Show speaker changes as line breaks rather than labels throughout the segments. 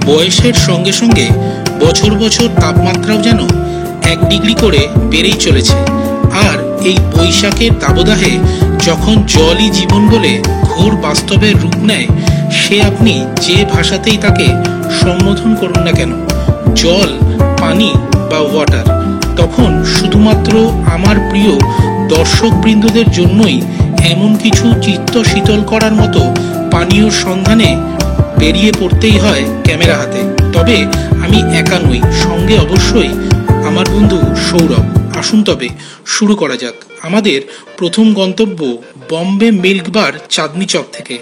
বয়সের সঙ্গে সঙ্গে বছর বছর তাপমাত্রাও যেন 1 ডিগ্রি করে বেড়েই চলেছে। আর এই বৈশাখের দাবদাহে যখন জলই জীবন বলে ঘোর বাস্তবের রূপ নেয়, সে আপনি যে ভাষাতেই তাকে সম্বোধন করুন না কেন, জল, পানি বা ওয়াটার, তখন শুধুমাত্র আমার প্রিয় দর্শকবৃন্দদের জন্যই এমন কিছু চিত্ত শীতল করার মতো পানীয় সন্ধানে বেরিয়ে পড়তেই হয় ক্যামেরা হাতে। তবে আমি একা নই, সঙ্গে অবশ্যই আমার বন্ধু সৌরভ। আসুন তবে শুরু করা যাক। আমাদের প্রথম গন্তব্য বম্বে মিল্ক বার, চাঁদনি চক থেকে।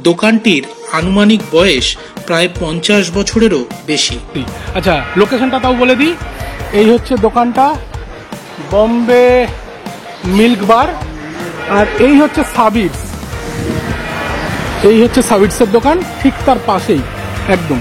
দোকানটির আনুমানিক বয়স প্রায় 50 বছরেরও বেশি।
আচ্ছা, লোকেশনটা তাও বলে দিই। এই হচ্ছে দোকানটা, বম্বে মিল্ক বার। আর এই হচ্ছে সাবিটস, এই হচ্ছে সাবিটসের দোকান, ঠিক তার পাশেই একদম।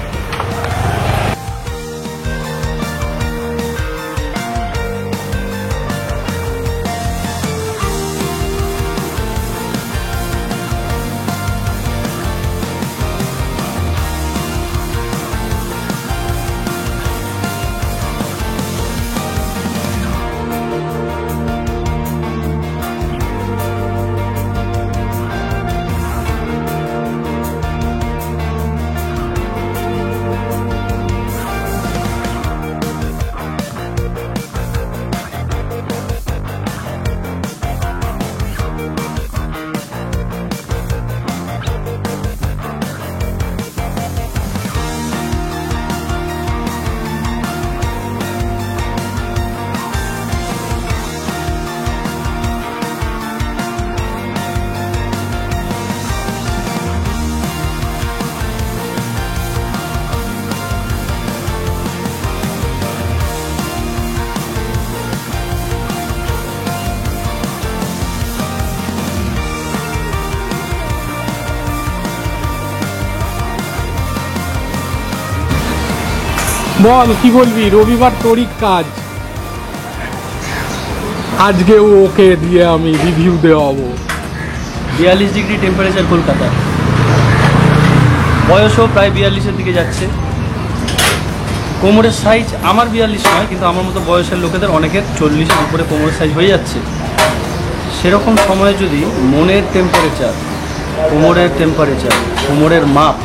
বল, কি বলবি? রবিবার তোরই কাজ, আজকেও ওকে দিয়ে আমি রিভিউ দেওয়াবো।
42 ডিগ্রি টেম্পারেচার কলকাতা, বয়সও প্রায় 42-এর দিকে যাচ্ছে। কোমরের সাইজ আমার 42 নয়, কিন্তু আমার মতো বয়সের লোকেদের অনেকের 40-এর উপরে কোমরের সাইজ হয়ে যাচ্ছে। সেরকম সময়ে যদি মনের টেম্পারেচার, কোমরের টেম্পারেচার, কোমরের মাপ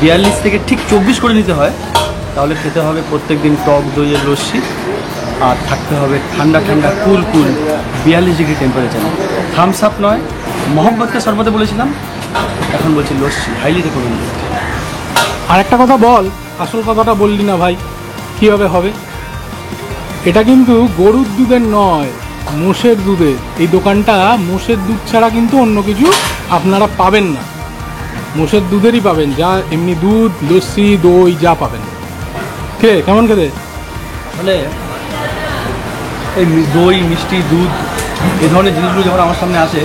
42 থেকে ঠিক 24 করে নিতে হয়, তাহলে খেতে হবে প্রত্যেক দিন টক দইয়ের লস্যি, আর থাকতে হবে ঠান্ডা ঠান্ডা কুল 42 ডিগ্রি টেম্পারেচার। থামস আপ নয়, মহব্বতকে সর্বদা বলেছিলাম, এখন বলছি লস্যি, হাইলি রেকমেন্ড।
আর একটা কথা বল, আসল কথাটা বললি না ভাই, কীভাবে হবে? এটা কিন্তু গরুর দুধের নয়, মোষের দুধের। এই দোকানটা মোষের দুধ ছাড়া কিন্তু অন্য কিছু আপনারা পাবেন না। মোষের দুধেরই পাবেন, যা এমনি দুধ, লস্যি, দই যা পাবেন। কে কেমন খেতে?
মানে এই দই, মিষ্টি, দুধ, এই ধরনের জিনিসগুলো যখন আমার সামনে আসে,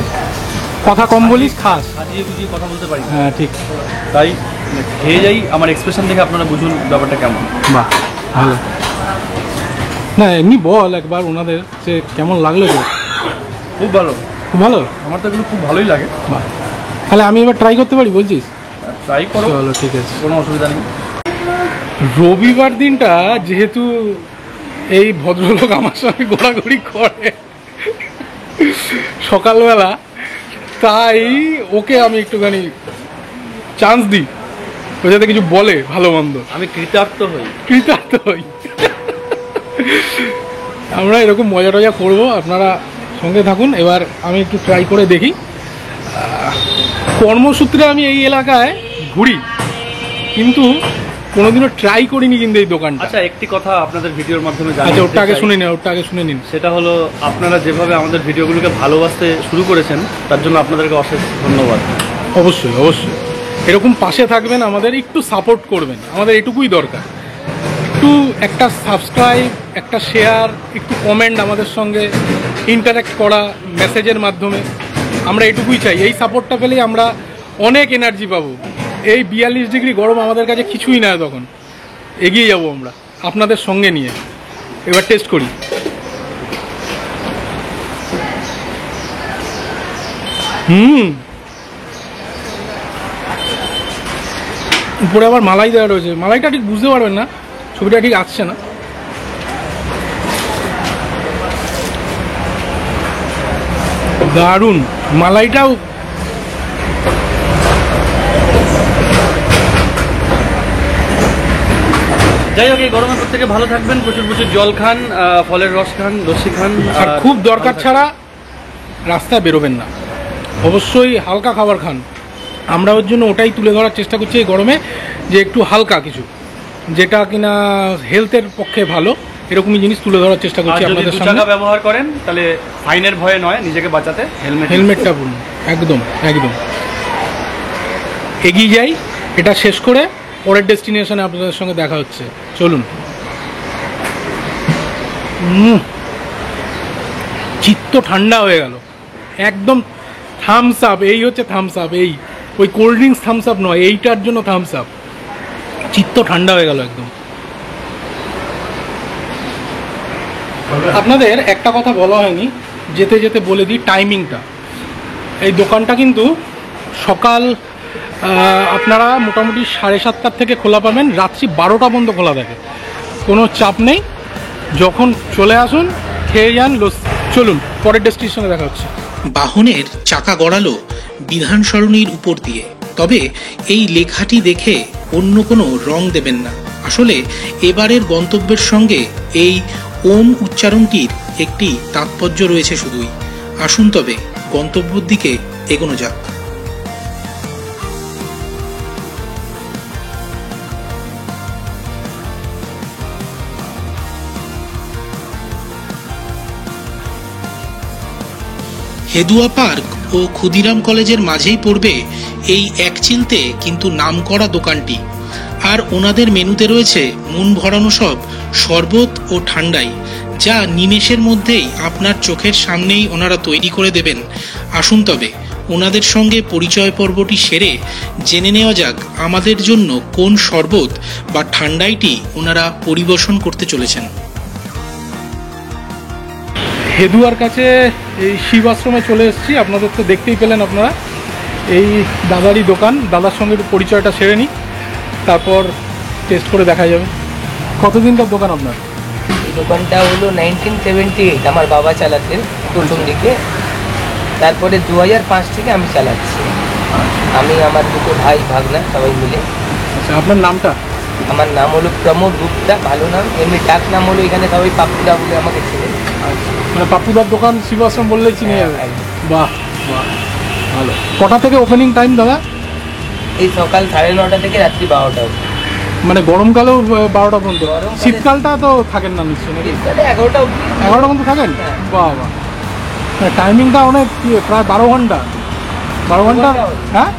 কথা কম বলিস, খাস,
সাজিয়ে বুঝিয়ে কথা বলতে পারি।
হ্যাঁ ঠিক,
তাই খেয়ে যাই, আমার এক্সপ্রেশন দেখে আপনারা বুঝুন ব্যাপারটা কেমন।
বাহ, ভালো। না এমনি বল একবার ওনাদের যে কেমন লাগলো তো?
খুব ভালো,
খুব ভালো।
আমার তো এগুলো খুব ভালোই লাগে।
বাহ, তাহলে আমি এবার ট্রাই করতে পারি বলছিস?
ট্রাই করো,
চলো ঠিক আছে,
কোনো অসুবিধা নেই।
রবিবার দিনটা যেহেতু এই ভদ্রলোক আমার সঙ্গে ঘোরাঘুরি করে সকালবেলা, তাই ওকে আমি একটুখানি চান্স দিই, ও যাতে কিছু বলে ভালো মন্দ।
আমি কৃতার্থ হই।
আমরা এরকম মজা টজা করবো, আপনারা সঙ্গে থাকুন। এবার আমি একটু ট্রাই করে দেখি। কর্মসূত্রে আমি এই এলাকায় ঘুরি, কিন্তু কোনোদিনও ট্রাই করিনি কিন্তু এই দোকানটা।
আচ্ছা, একটি কথা আপনাদের ভিডিওর মাধ্যমে জানাতে
আচ্ছা, ওটা আগে শুনে নিন।
সেটা হলো, আপনারা যেভাবে আমাদের ভিডিওগুলোকে ভালোবাসতে শুরু করেছেন, তার জন্য আপনাদেরকে অশেষ ধন্যবাদ।
অবশ্যই অবশ্যই এরকম পাশে থাকবেন, আমাদের একটু সাপোর্ট করবেন, আমাদের এটুকুই দরকার। একটু একটা সাবস্ক্রাইব, একটা শেয়ার, একটু কমেন্ট, আমাদের সঙ্গে ইন্টারাক্ট করা মেসেজের মাধ্যমে, আমরা এটুকুই চাই। এই সাপোর্টটা পেলেই আমরা অনেক এনার্জি পাবো। এই 42 ডিগ্রি গরম আমাদের কাছে কিছুই না, তখন এগিয়ে যাব আমরা আপনাদের সঙ্গে নিয়ে। এবার টেস্ট করি। উপরে আবার মালাই দেওয়া রয়েছে, মালাইটা ঠিক বুঝতে পারবেন না, ছবিটা ঠিক আসছে না। দারুণ মালাইটাও।
যাই হোক, এই গরমে প্রত্যেকে ভালো থাকবেন, প্রচুর প্রচুর জল খান, ফলের রস খান, লস্যি খান,
আর খুব দরকার ছাড়া রাস্তায় বেরোবেন না, অবশ্যই হালকা খাবার খান। আমরা ওর জন্য ওটাই তুলে ধরার চেষ্টা করছি এই গরমে, যে একটু হালকা কিছু যেটা কিনা হেলথের পক্ষে ভালো, এরকমই জিনিস তুলে ধরার চেষ্টা করছি আপনাদের সামনে।
চাকা ব্যবহার করেন তাহলে ফাইনের ভয়ে নয়, নিজেকে বাঁচাতে
হেলমেটটা পরুন, একদম একদম। এগিয়ে যাই, এটা শেষ করে পরের ডেস্টিনেশনে আপনাদের সঙ্গে দেখা হচ্ছে, চলুন। চিত্ত ঠান্ডা হয়ে গেল একদম। থামস আপ, এই হচ্ছে থামস আপ, এই ওই কোল্ড ড্রিঙ্কস থামস আপ নয়, এইটার জন্য থামস আপ। চিত্ত ঠান্ডা হয়ে গেল একদম। আপনাদের একটা কথা বলা হয়নি, যেতে যেতে বলে দিই টাইমিংটা। এই দোকানটা কিন্তু সকাল আপনারা মোটামুটি 7:30 থেকে খোলা পাবেন, রাত্রি 12টা পর্যন্ত খোলা থাকে, কোনো চাপ নেই। যখন চলে আসুন, খেয়ে যান। চলুন পরের ডেস্টিনেশনে দেখা হচ্ছে।
বাহনের চাকা গড়ালো বিধান সরণির উপর দিয়ে, তবে এই লেখাটি দেখে অন্য কোনো রং দেবেন না। আসলে এবারের গন্তব্যের সঙ্গে এই ওম উচ্চারণটির একটি তাৎপর্য রয়েছে শুধুই। আসুন তবে গন্তব্যের দিকে এগোনো যাক। হেদুয়া পার্ক ও ক্ষুদিরাম কলেজের মাঝেই পড়বে এই একচিলতে কিন্তু নামকরা দোকানটি। আর ওনাদের মেনুতে রয়েছে মন ভরানো সব শরবত ও ঠান্ডাই, যা নিমেষের মধ্যেই আপনার চোখের সামনেই ওনারা তৈরি করে দেবেন। আসুন তবে ওনাদের সঙ্গে পরিচয় পর্বটি সেরে জেনে নেওয়া যাক আমাদের জন্য কোন শরবত বা ঠান্ডাইটি ওনারা পরিবেশন করতে চলেছেন।
হেদুয়ার কাছে এই শিব আশ্রমে চলে এসেছি, আপনাদের তো দেখতেই পেলেন আপনারা। এই দাদারই দোকান, দাদার সঙ্গে একটু পরিচয়টা সেরে নিই, তারপর টেস্ট করে দেখা যাবে। কতদিনকার দোকান আপনার?
এই দোকানটা হলো 1978 আমার বাবা চালাতেন প্রথম দিকে, তারপরে 2005 থেকে আমি চালাচ্ছি। আমি আমার দুটো ভাই ভাগনা সবাই মিলে।
আচ্ছা, আপনার নামটা?
আমার নাম হলো প্রমোদ গুপ্তা, ভালো নাম। এমনি ডাক নাম হলো এখানে সবাই পাপ্পুদা বলে আমাকে ছেড়ে।
মানে পাপ্পুদার দোকান শিব আশ্রম বললেই চিনে যাবে।
একদম।
বাহ বাহ, ভালো। কটা থেকে ওপেনিং টাইম দাদা?
এই সকাল 9:30 থেকে রাত্রি 12টা।
মানে গরমকালেও 12টা পর্যন্ত?
গরমকালে-
শীতকালটা তো থাকেন না নিশ্চয়ই নাকি?
11টা অবধি।
11টা পর্যন্ত থাকেন?
হ্যাঁ।
বাহ বাহ, টাইমিংটা অনেক প্রায় 12 ঘন্টা। 12 ঘন্টা? হ্যাঁ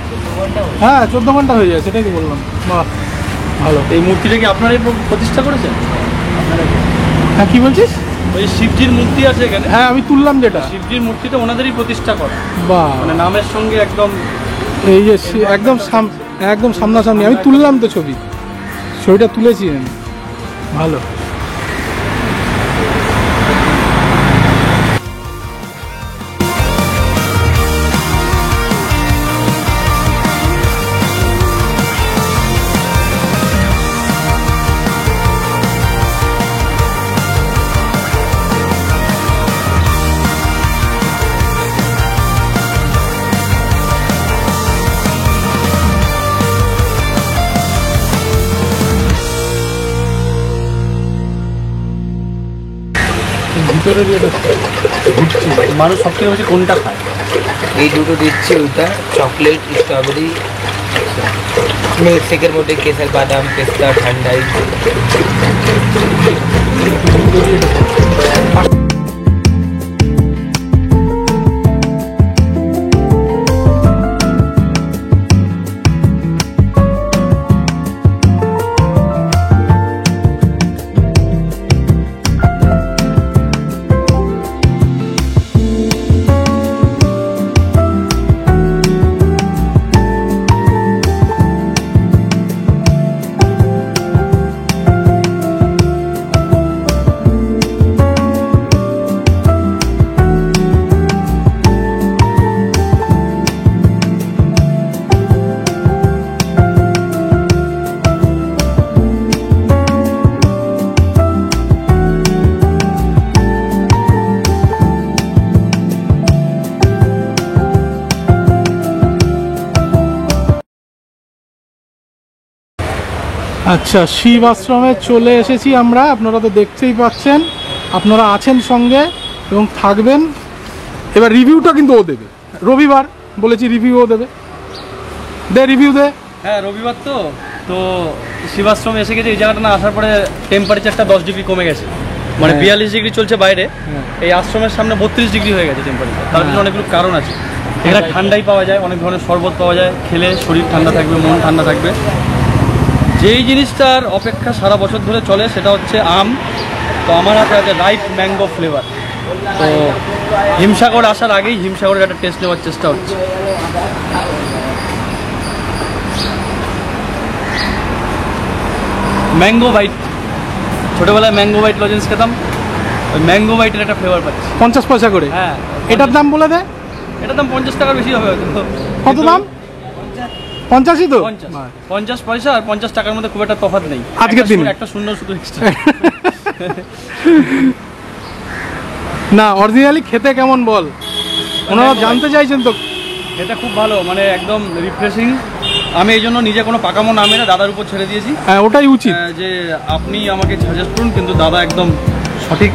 হ্যাঁ, 14 ঘন্টা হয়ে যায়, সেটাই তো বললাম। বাহ ভালো।
এই মূর্তিটা কি আপনারাই প্রতিষ্ঠা করেছেন?
হ্যাঁ, কি বলছিস?
ওই শিবজির মূর্তি আছে এখানে,
হ্যাঁ, আমি তুললাম যেটা।
শিবজির মূর্তিটা ওনাদেরই প্রতিষ্ঠা করা,
বাহ,
মানে নামের সঙ্গে একদম।
এই যে একদম সামনাসামনি আমি তুললাম তো ছবিটা তুলেছি আমি। ভালো। ভিতরে
মানুষ সব থেকে বেশি কোনটা খায়?
এই দুটো দিচ্ছি, ওইটা চকলেট স্ট্রবেরি, মিল্কশেকের মধ্যে কেশর বাদাম পেস্তা ঠান্ডাই।
আচ্ছা, শিব আশ্রমে চলে এসেছি আমরা, আপনারা তো দেখতেই পাচ্ছেন, আপনারা আছেন সঙ্গে এবং থাকবেন। এবার রিভিউটা কিন্তু ও দেবে, রবিবার বলেছি রিভিউ ও দেবে, দে রিভিউ দে।
হ্যাঁ, রবিবার তো তো শিবাশ্রমে এসে গেছে। এই জায়গাটা না আসার পরে টেম্পারেচারটা 10 ডিগ্রি কমে গেছে, মানে 42 ডিগ্রি চলছে বাইরে, এই আশ্রমের সামনে 32 ডিগ্রি হয়ে গেছে টেম্পারেচার। তার জন্য অনেকগুলো কারণ আছে। এখানে ঠান্ডাই পাওয়া যায়, অনেক ধরনের শরবত পাওয়া যায়, খেলে শরীর ঠান্ডা থাকবে, মন ঠান্ডা থাকবে। যেই জিনিসটার অপেক্ষা সারা বছর ধরে চলে সেটা হচ্ছে আম। তো আমার হাতে আছে রাইপ ম্যাঙ্গো ফ্লেভার। তো হিমসাগর আসার আগেই হিমসাগরের একটা টেস্ট নেওয়ার চেষ্টা হচ্ছে। ম্যাঙ্গো বাইট, ছোটোবেলায় ম্যাঙ্গো বাইট লজেন্স খেতাম, ওই ম্যাঙ্গো বাইটের একটা ফ্লেভার পাচ্ছি।
50 পয়সা করে।
হ্যাঁ,
এটার দাম বলে দে।
এটার দাম 50 টাকার বেশি হবে হয়তো।
কত দাম? 50ই তো।
50 পয়সা আর 50 টাকার মধ্যে খুব একটা তফাৎ নেই
আজকের দিনে।
একটা শূন্য শুধু এক্সট্রা।
না, অরিজিনালি খেতে কেমন বল, ওনারা জানতে চাইছেন তো।
এটা খুব ভালো, মানে একদম রিফ্রেশিং। আমি এই জন্য নিজে কোনো পাকামো নামে না, দাদার উপর ছেড়ে দিয়েছি।
হ্যাঁ, ওটাই উচিত।
যে আপনি আমাকে সাজেস্ট করুন, কিন্তু দাদা একদম সঠিক,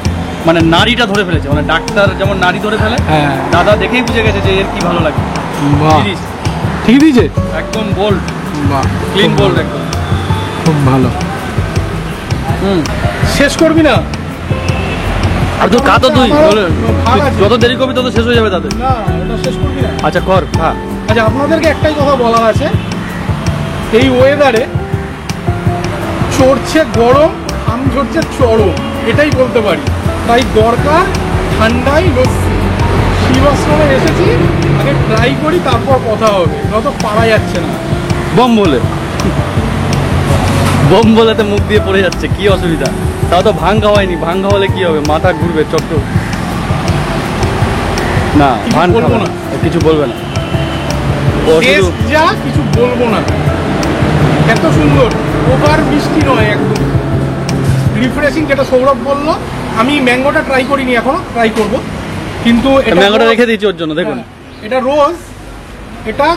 মানে নারীটা ধরে ফেলেছে। মানে ডাক্তার যেমন নারী ধরে ফেলে,
হ্যাঁ,
দাদা দেখেই বুঝে গেছে যে এর কি ভালো লাগে।
বাহ, ঠিক দিয়েছে
একদম বোল্ড,
বাহ,
ক্লিন বোল্ড একদম,
খুব ভালো। শেষ করবি না?
আর তো কাতো তুই
ভাগ আছে।
যত দেরি করবি তত শেষ হয়ে যাবে তাদের।
না, এটা শেষ করবি না।
আচ্ছা কর, হ্যাঁ।
আচ্ছা, আপনাদেরকে একটাই কথা বলার আছে, এই ওয়েদারে চড়ছে গরম, আম ঝরছে চরম, এটাই বলতে পারি। তাই দরকার ঠান্ডায় লস্যি। শিব আশ্রমে এসেছি, আগে ট্রাই করি, তারপর কথা হবে, যত পারা যাচ্ছে না।
বম বলে, বম বলেতে মুখ দিয়ে পড়ে যাচ্ছে, কি অসুবিধা? তাও তো ভাং খাওয়ায়নি, ভাং খাওয়ালে কি হবে? মাথা ঘুরবে চট্ট। না,
কিছু
ভাং
বলবো
খাবো
না।
না, কিছু বলবে না। ও শুধু
টেস্ট যা, কিছু বলবো না। এত সুন্দর, ওভার মিষ্টি নয়, একদম রিফ্রেশিং। যেটা সৌরভ বললো, আমি ম্যাঙ্গোটা ট্রাই করিনি এখনো, ট্রাই করব। কিন্তু এটা
ম্যাঙ্গোটা রেখে দিয়েছি ওর জন্য, দেখুন।
এটা রোজ, এটা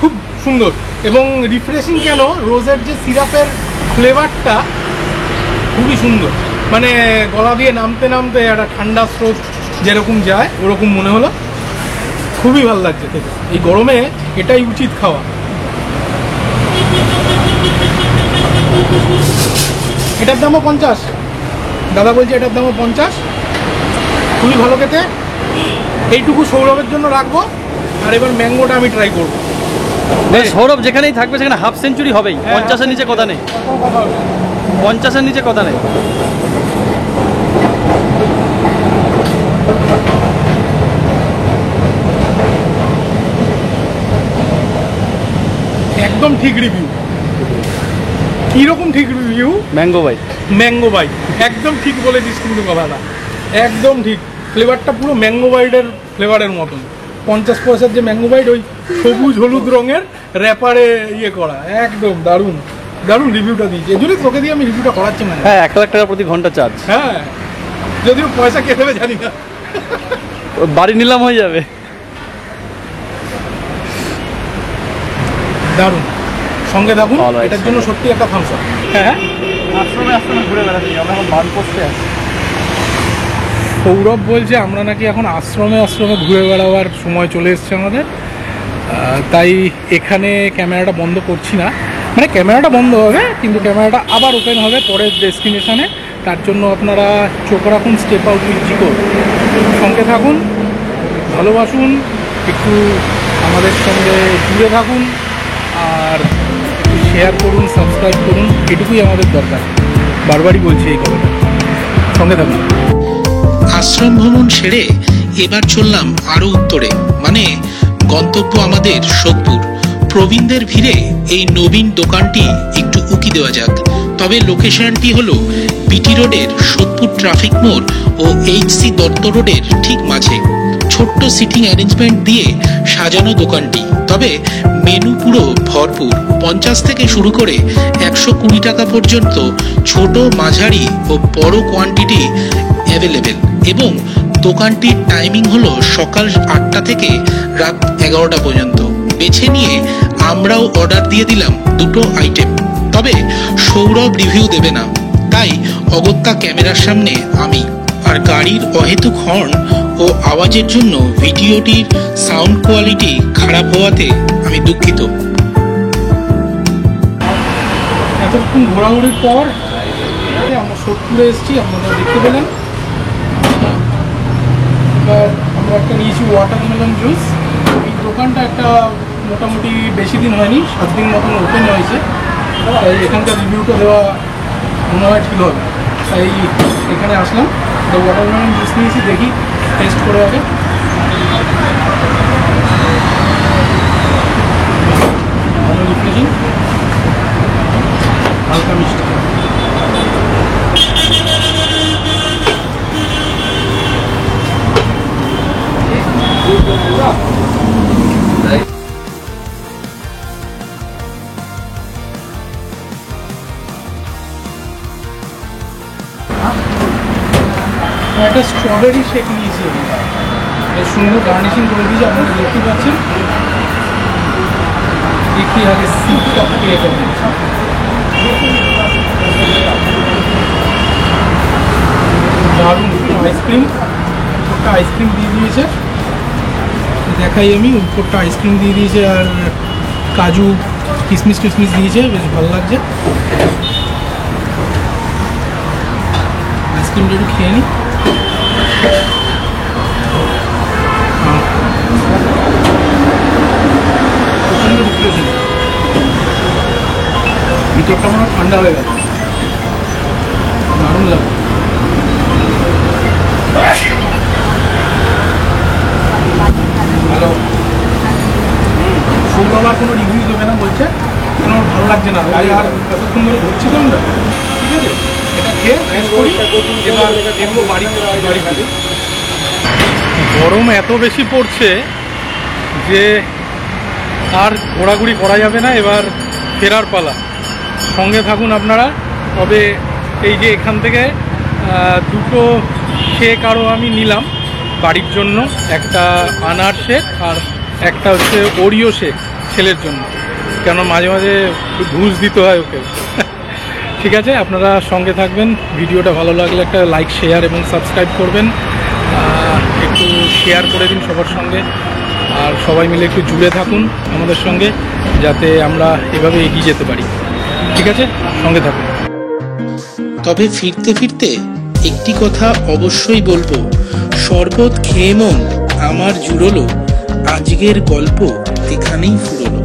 খুব সুন্দর এবং রিফ্রেশিং। কেন? রোজের যে সিরাপের ফ্লেভারটা খুবই সুন্দর, মানে গলা দিয়ে নামতে নামতে একটা ঠান্ডা স্রোত যেরকম যায় ওরকম মনে হলো। খুবই ভালো লাগছে খেতে, এই গরমে এটাই উচিত খাওয়া। এটার দামও 50, দাদা বলছে এটার দামও 50। খুবই ভালো খেতে। এইটুকু সৌরভের জন্য রাখবো, আর এবার ম্যাঙ্গোটা আমি ট্রাই করবো।
সৌরভ যেখানেই থাকবে সেখানে হাফ সেঞ্চুরি হবেই। 50-এর নিচে কথা নেই, 50-এর নিচে কথা নেই।
একদম ঠিক রিভিউ। কিরকম ঠিক review?
Mango bite,
mango bite, একদম ঠিক বলেছিস কিন্তু কথাটা, একদম ঠিক। ফ্লেভারটা পুরো ম্যাঙ্গো বাইটের ফ্লেভারের মতন। 50 পয়সার যে ম্যাঙ্গো বাইট, ওই সবুজ হলুদ রঙের র্যাপারে ইয়ে করা, একদম দারুণ দারুণ রিভিউটা দিয়েছে। এই জন্যই তোকে দিয়ে আমি রিভিউটা করাচ্ছি। মানে
হ্যাঁ, 1 লাখ টাকা প্রতি ঘন্টা চার্জ।
হ্যাঁ, যদিও পয়সা কে দেবে জানি না,
বাড়ি নিলাম হয়ে যাবে।
দারুণ। সঙ্গে থাকুন,
Alright,
এটার জন্য সত্যি একটা থামস আপ। হ্যাঁ,
আশ্রমে আশ্রমে ঘুরে বেড়াচ্ছি, আমরা এখন মান করতে আছি।
সৌরভ বলছে আমরা নাকি এখন আশ্রমে আশ্রমে ঘুরে বেড়াবার সময় চলে এসছে আমাদের। তাই এখানে ক্যামেরাটা বন্ধ করছি না, মানে ক্যামেরাটা বন্ধ হবে কিন্তু ক্যামেরাটা আবার ওপেন হবে পরের ডেস্টিনেশনে। তার জন্য আপনারা চোখ রাখুন স্টেপ আউট উইথ জিকো, সঙ্গে থাকুন, ভালোবাসুন, একটু আমাদের সঙ্গে জুড়ে থাকুন, আর একটু শেয়ার করুন, সাবস্ক্রাইব করুন, এটুকুই আমাদের দরকার। বারবারই বলছি এই কথাটা, সঙ্গে থাকুন।
আশ্রম ভ্রমণ সেরে এবার চললাম আরো উত্তরে, মানে গন্তব্য আমাদের সোদপুর। প্রবীণদের ভিড়ে এই নবীন দোকানটি একটু উকি দেওয়া যাক। তবে লোকেশনটি হলো বিটি রোডের সোদপুর ট্রাফিক মোড় ও এইচসি দত্ত রোডের ঠিক মাঝে। ছোট্ট সিটিং অ্যারেঞ্জমেন্ট দিয়ে সাজানো দোকানটি, তবে মেনু পুরো ভরপুর। 50 থেকে শুরু করে 120 টাকা পর্যন্ত ছোট, মাঝারি ও বড় কোয়ান্টিটি অ্যাভেলেবেল। এবং দোকানটির টাইমিং হলো সকাল 8টা থেকে রাত 11টা পর্যন্ত। বেছে নিয়ে আমরাও অর্ডার দিয়ে দিলাম 2টো আইটেম। তবে সৌরভ রিভিউ দেবে না, তাই অগত্যা ক্যামেরার সামনে আমি। আর গাড়ির অহেতুক হর্ন ও আওয়াজের জন্য ভিডিওটির সাউন্ড কোয়ালিটি খারাপ হওয়াতে আমি দুঃখিত।
এতক্ষণ ঘোরাঘুরির পর আমরা সোদপুরে এসেছি, আপনারা দেখতে পেলেন। এবার আমরা একটা নিয়েছি ওয়াটারমেলন জুস। এই দোকানটা একটা মোটামুটি বেশি দিন হয়নি, 7 দিন মতন ওপেন হয়েছে, তাই এখানকার রিভিউটা দেওয়া মনে হয় ঠিক হবে, তাই এখানে আসলাম। তো ওয়াটারমেলন জুস নিয়েছি, দেখি টেস্ট করে আগে। ভালো রিফ্রেশিং, হালকা মিষ্টি। একটা স্ট্রবেরি শেক নিয়েছি, বেশ সুন্দর গার্নিশিং করে দিয়েছি, আপনারা দেখতে পাচ্ছেন। দেখি আগে সিপটা খেয়ে করবেন। দারুণ আইসক্রিম, উপরটা আইসক্রিম দিয়ে দিয়েছে, দেখাই আমি। উপরটা আইসক্রিম দিয়ে দিয়েছে আর কাজু কিশমিশ টিশমিশ দিয়েছে, বেশ ভালো লাগছে। আইসক্রিমটা একটু খেয়ে নিই। ভিতরটা আমার ঠান্ডা হয়ে গেল, দারুণ লাগে। ভালো, সৌরভ আর কোনো রিভিউ দেবে না বলছে, কেন আমার ভালো লাগছে না। তাই আর এতক্ষণ ধরে ঘুরছিলাম না, ঠিক আছে, এটা খেয়ে টেস্ট করি, এবার দেখবো বাড়ি বাড়ি। গরম এত বেশি পড়ছে যে আর ঘোরাঘুরি করা যাবে না, এবার ফেরার পালা। সঙ্গে থাকুন আপনারা। তবে এই যে এখান থেকে দুটো শেক আরও আমি নিলাম বাড়ির জন্য, একটা আনার শেক আর একটা হচ্ছে ওরিও শেক ছেলের জন্য, কেন মাঝে মাঝে ঘুষ দিতে হয় ওকে। ঠিক আছে, আপনারা সঙ্গে থাকবেন। ভিডিওটা ভালো লাগলে একটা লাইক, শেয়ার এবং সাবস্ক্রাইব করবেন। একটু শেয়ার করে দিন সবার সঙ্গে, আর সবাই মিলে একটু জুড়ে থাকুন আমাদের সঙ্গে, যাতে আমরা এভাবে এগিয়ে যেতে পারি। ঠিক আছে, সঙ্গে থাকুন।
তবে ফিরতে ফিরতে একটি কথা অবশ্যই বলবো, শরবত খেয়ে মন আমার জুড়লো, আজকের গল্প এখানেই ফুরলো।